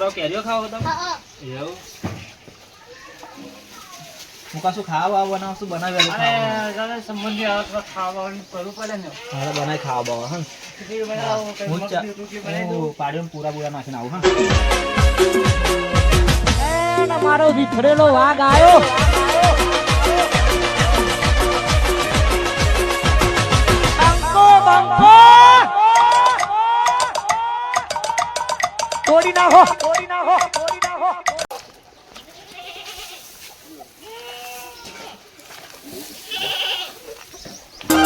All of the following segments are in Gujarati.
છોકરાઓ કેરીઓ ખાવો તમે? એવું હું કશું ખાવા બનાવ શું બનાવેલું? અરે સંબંધી આવે તો ખાવાનું કરવું પડે ને. મારે બનાવી ખાવા બાવા હા હું પાડ્યો પૂરા પૂરા નાખીને આવું હા. મારો વિખરેલો વાઘ આવ્યો. તોડી નાખો તોડી નાખો તોડી નાખો.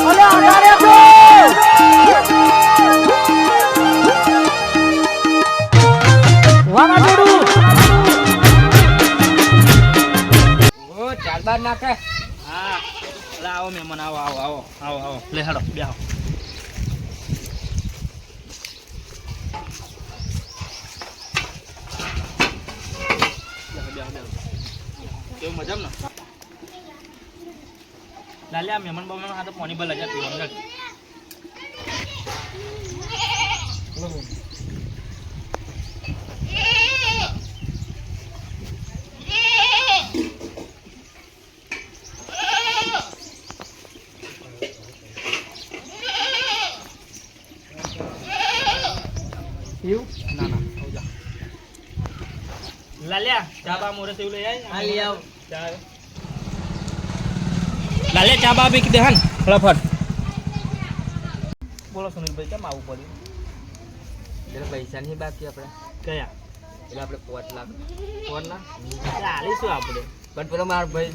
અરે આધારે તો વાના જોડું ઓ ચાર બાર નાખે. હા આવો મહેમાન આવો આવો આવો આવો આવો લે હાડો બેહો. કેવું મજામ ને લાલે આ મહેમાન બાબા હા તો પાણી બલ હજાર પીવાનું એવું ના ના આવજા લાલ્યા ચા બા મોરે સેવ લઈ આય આ લઈ આવ ચા લાલ્યા ચા બા પી દે હન ફટાફટ. બોલો સુનિલભાઈ કેમ આવું પડ્યું? એટલે પૈસા નહીં બાકી આપણે કયા એટલે આપણે 5 લાખ 4 લાખ આલીશું આપણે. પણ પેલો મારો ભાઈ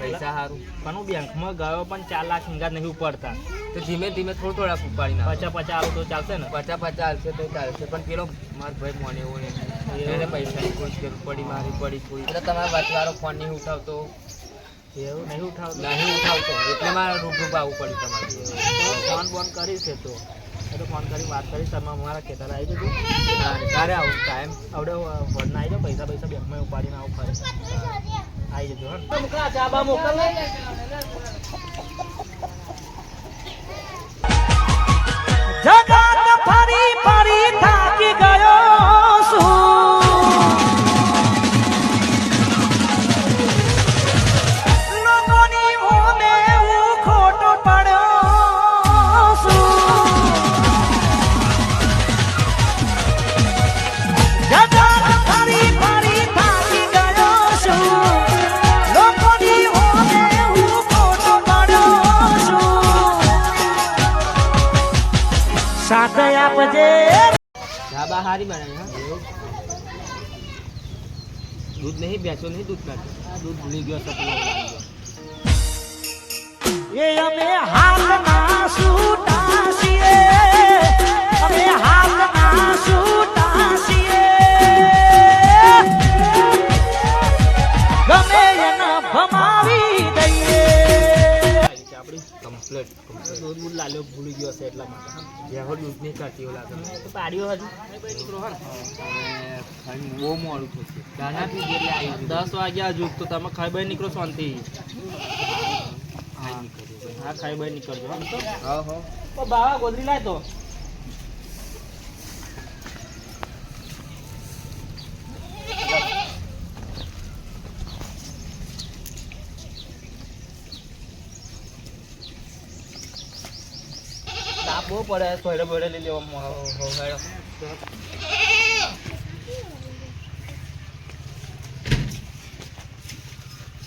પૈસા સારું પણ હું બેંકમાં ગયો પણ 4 લાખ હિંગા નહીં ઉપડતા તો ધીમે ધીમે થોડું થોડા ઉપાડી નાખ. 50 આવું તો ચાલશે ને? 50 હાલશે તો ચાલશે પણ પેલો મારો ભાઈ મને એવું નહીં એને પૈસાની કોઈ જરૂર પડી મારી પડી થોડી એટલે તમારા વાતવાળો ફોન નહીં ઉઠાવતો એવું નહીં ઉઠાવતો એટલે મારે રૂબરૂ આવવું પડ્યું તમારે. ફોન બોન કરીશ તો ફોન કરી વાત કરીશ તમે અમારા ખેતર આવી જજો. તારે આવું ટાઈમ આવડે ફોન આવી જાઓ પૈસા બેંકમાં ઉપાડીને આવું ફરે આવી જજો હા ચા બા મોકલ. જગત ફરી ફરી થાકી ગયો છું લોકોની ઓમે હું ખોટો પડ્યો છું. જગત ફરી ફરી થાકી ગયો છું લોકોની ઓમે હું ખોટો પડ્યો છું. સાથે આપજે ધાબા હારી બનાવી હા. દૂધ નહીં બેસો નહીં દૂધ નાખે દૂધ ભૂલી ગયો સપનો એ અમે હાલના સૂટા છીએ અમે હાલના સૂટા છીએ ગમે એને ભમાવી દઈએ. આપડી કમ્પ્લીટ દૂધ બૂધ લાલ્યો ભૂલી ગયો છે એટલા માટે જેવો દૂધ નહીં કાઢતી એવું લાગે તો પાડ્યો હજુ નીકળો હા બહુ મોડું થશે દાનાથી જેટલે આવી 10 વાગ્યા હજુ તો તમે ખાઈ બાઈ નીકળો શાંતિ. હા ખાઈ બાઈ નીકળજો હા હા બાવા ગોદરી લાય તો બહુ પડે સોયડે બોયડે લઈ લેવા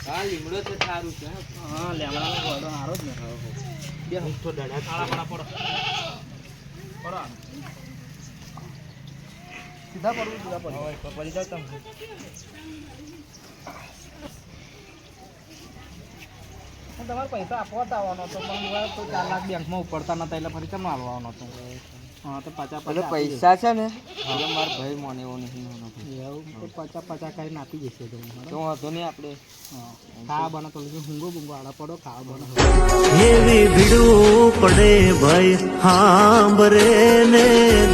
હા લીમડો તો સારું છે હા લેમડાનો ગોળો સારો જ ને બે મીઠો દડા કાળા પડો પડો સીધા પડવું સીધા પડવું પડી જાવ તમે. તમારે પૈસા આપવા જ આવવાનો હતો પણ 4 લાખ બેંકમાં ઉપડતા નતા એટલે ફરી કેમ આવવાનો હતો? હા તો 50 પૈસા છે ને એટલે મારો ભાઈ મને એવો નહીં એવું તો 50 કરીને આપી જશે તો વાંધો નહીં આપણે ખાવા બને તો હુંગો બુંગો આડા પડો ખાવા બને એવી ભીડું પડે ભાઈ હાંભરે ને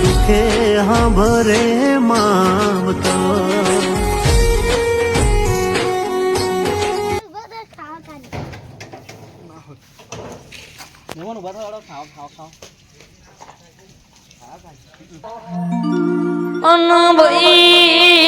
દુખે હાંભરે માવતો મેમન ઉભા થયો ખાવ ખાવ ખાવ અન ભાઈ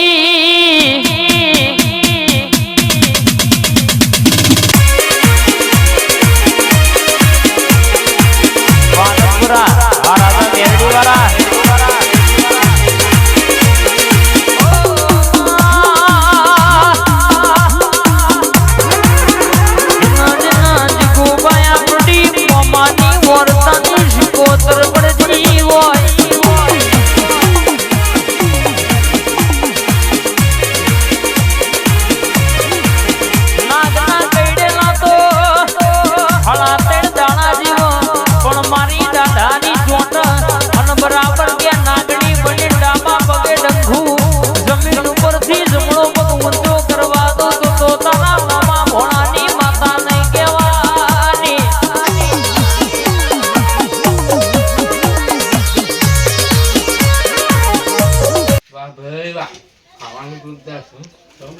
ખાવાનું જોરદાર છે.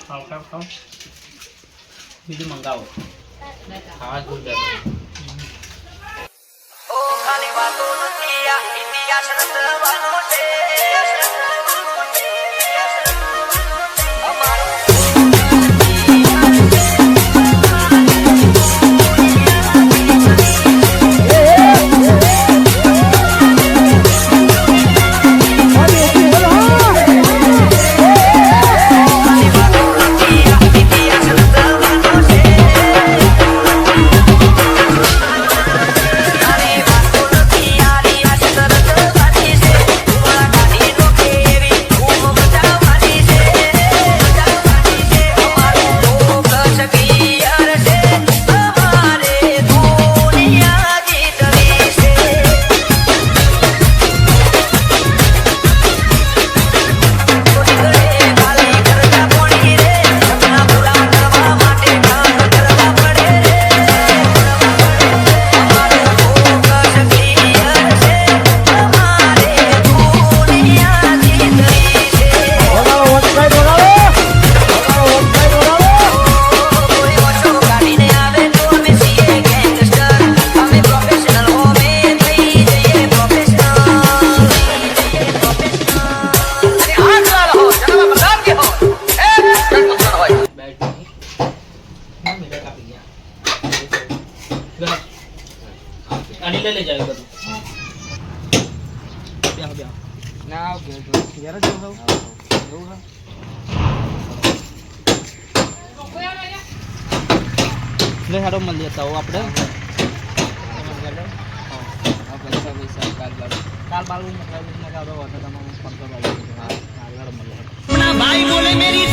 ખાવ બીજું મંગાવો ખાવા જોરદાર છે. અને લઈ જાય બધું બે ના આવ કે તો ઘેર જ જવું એવું લે હાડો મળી જતા આપણે કાલ બાલુ મગાવી મગાવો તો તમારું 15 ભાઈ મળી